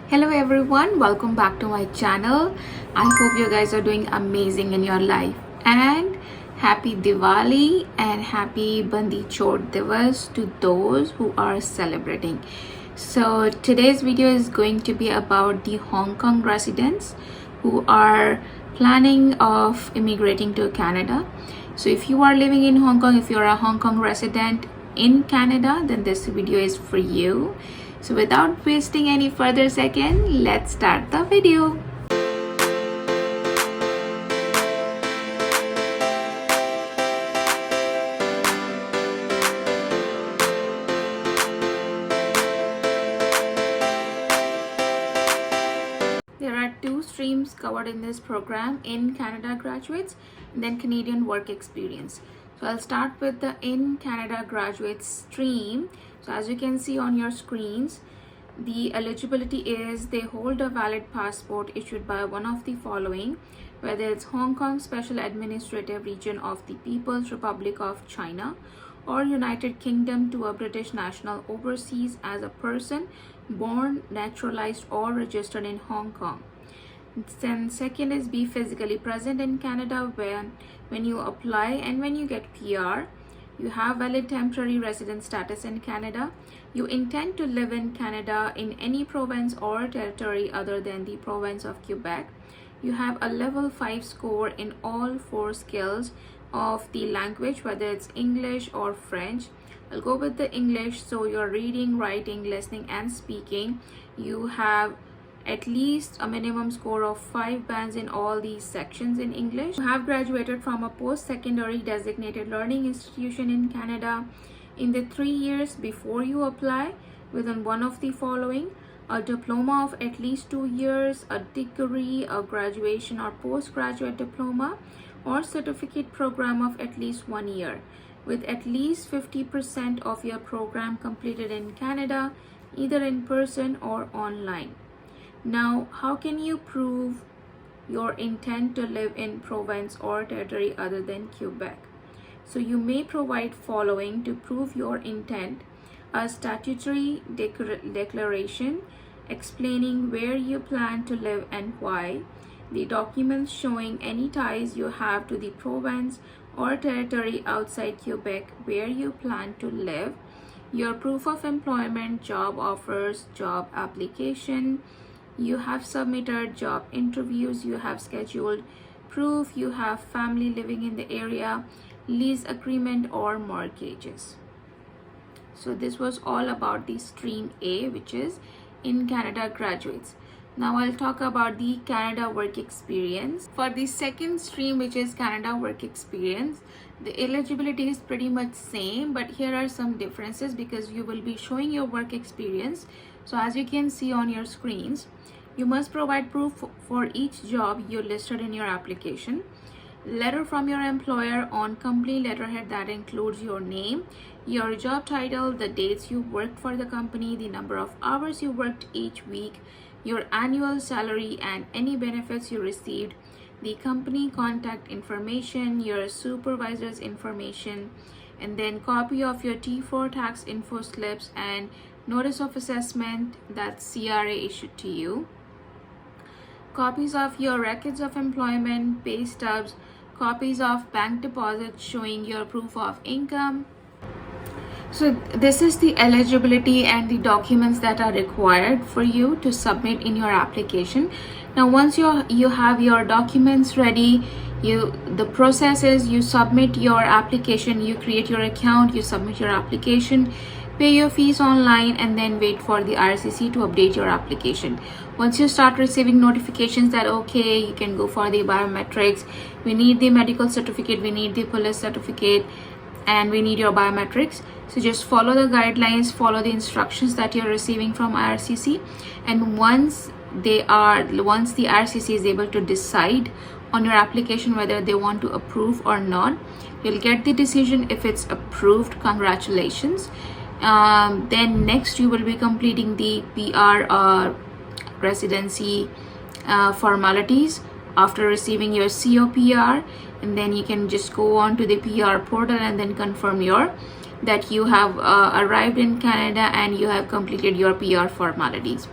Hello everyone, welcome back to my channel. I hope you guys are doing amazing in your life and happy Diwali and happy Bandi Chor Divas to those who are celebrating. So today's video is going to be about the Hong Kong residents who are planning of immigrating to Canada. So if you are living in Hong Kong, if you're a Hong Kong resident in Canada, then this video is for you. So without wasting any further second, let's start the video. There are two streams covered in this program: in Canada graduates and then Canadian work experience. So I'll start with the in Canada graduates stream. So as you can see on your screens, the eligibility is they hold a valid passport issued by one of the following, whether it's Hong Kong Special Administrative Region of the People's Republic of China or United Kingdom to a British national overseas as a person born, naturalized or registered in Hong Kong. Then second is be physically present in Canada when you apply and when you get PR. You have valid temporary resident status in Canada. You intend to live in Canada in any province or territory other than the province of Quebec. You have a level 5 score in all 4 skills of the language, whether it's English or French. I'll go with the English. So you're reading, writing, listening and speaking. You have at least a minimum score of 5 bands in all these sections in English. You have graduated from a post-secondary designated learning institution in Canada in the 3 years before you apply within one of the following: a diploma of at least 2 years, a degree, a graduation or postgraduate diploma or certificate program of at least 1 year, with at least 50% of your program completed in Canada, either in person or online. Now, how can you prove your intent to live in province or territory other than Quebec? So you may provide following to prove your intent: a statutory declaration explaining where you plan to live and why, the documents showing any ties you have to the province or territory outside Quebec where you plan to live, your proof of employment, job offers, job application, you have submitted job interviews, you have scheduled proof, you have family living in the area, lease agreement or mortgages. So this was all about the stream A, which is in Canada graduates. Now I'll talk about the Canada work experience. For the second stream, which is Canada work experience, the eligibility is pretty much same, but here are some differences because you will be showing your work experience. So as you can see on your screens, you must provide proof for each job you listed in your application. Letter from your employer on company letterhead that includes your name, your job title, the dates you worked for the company, the number of hours you worked each week, your annual salary and any benefits you received, the company contact information, your supervisor's information, and then copy of your T4 tax info slips and notice of assessment that CRA issued to you, copies of your records of employment, pay stubs, copies of bank deposits showing your proof of income. So this is the eligibility and the documents that are required for you to submit in your application. Now once you have your documents ready, the process is you submit your application, you create your account, you submit your application, pay your fees online and then wait for the RCC to update your application. Once you start receiving notifications that okay, you can go for the biometrics, we need the medical certificate, we need the police certificate and we need your biometrics. So just follow the guidelines, follow the instructions that you're receiving from IRCC, and once the IRCC is able to decide on your application whether they want to approve or not, you'll get the decision. If it's approved, congratulations. Then next you will be completing the PR residency formalities after receiving your COPR, and then you can just go on to the PR portal and then confirm that you have arrived in Canada and you have completed your PR formalities.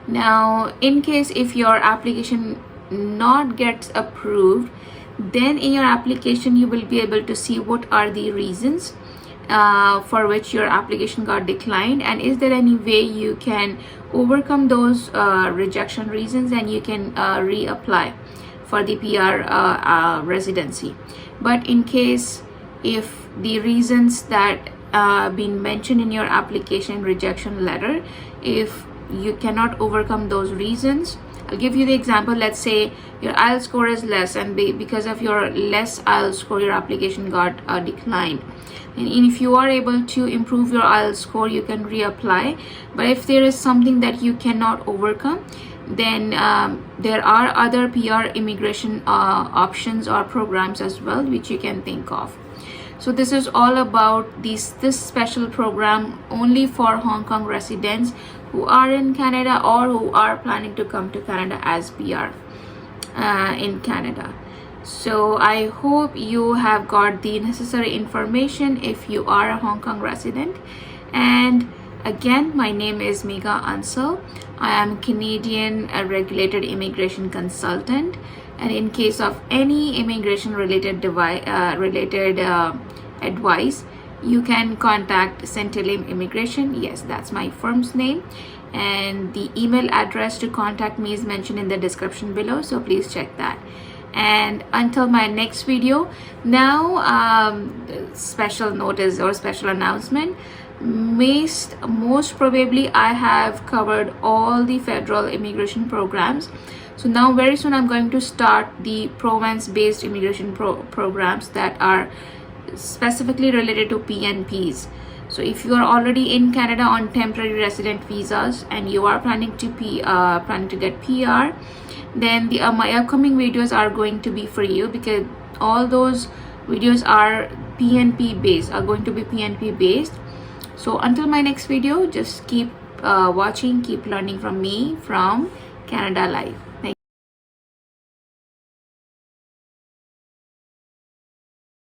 Now, in case if your application not gets approved, then in your application you will be able to see what are the reasons for which your application got declined, and is there any way you can overcome those rejection reasons and you can reapply for the PR residency. But in case if the reasons that been mentioned in your application rejection letter, if you cannot overcome those reasons, I'll give you the example. Let's say your IELTS score is less, and because of your less IELTS score your application got declined. And if you are able to improve your IELTS score, you can reapply. But if there is something that you cannot overcome, then there are other PR immigration options or programs as well which you can think of. So this is all about this special program only for Hong Kong residents who are in Canada or who are planning to come to Canada as PR in Canada. So I hope you have got the necessary information if you are a Hong Kong resident. And again, my name is Megha Ansal. I am Canadian regulated immigration consultant, and in case of any immigration related advice, you can contact Centilim Immigration. Yes, that's my firm's name, and the email address to contact me is mentioned in the description below, so please check that. And until my next video, now special notice or special announcement, most probably I have covered all the federal immigration programs. So now very soon I'm going to start the province based immigration programs that are specifically related to PNPs. So if you are already in Canada on temporary resident visas and you are planning to get PR, then my upcoming videos are going to be for you, because all those videos are going to be PNP based. So until my next video, just keep watching, keep learning from me from Canada Life. Thank you.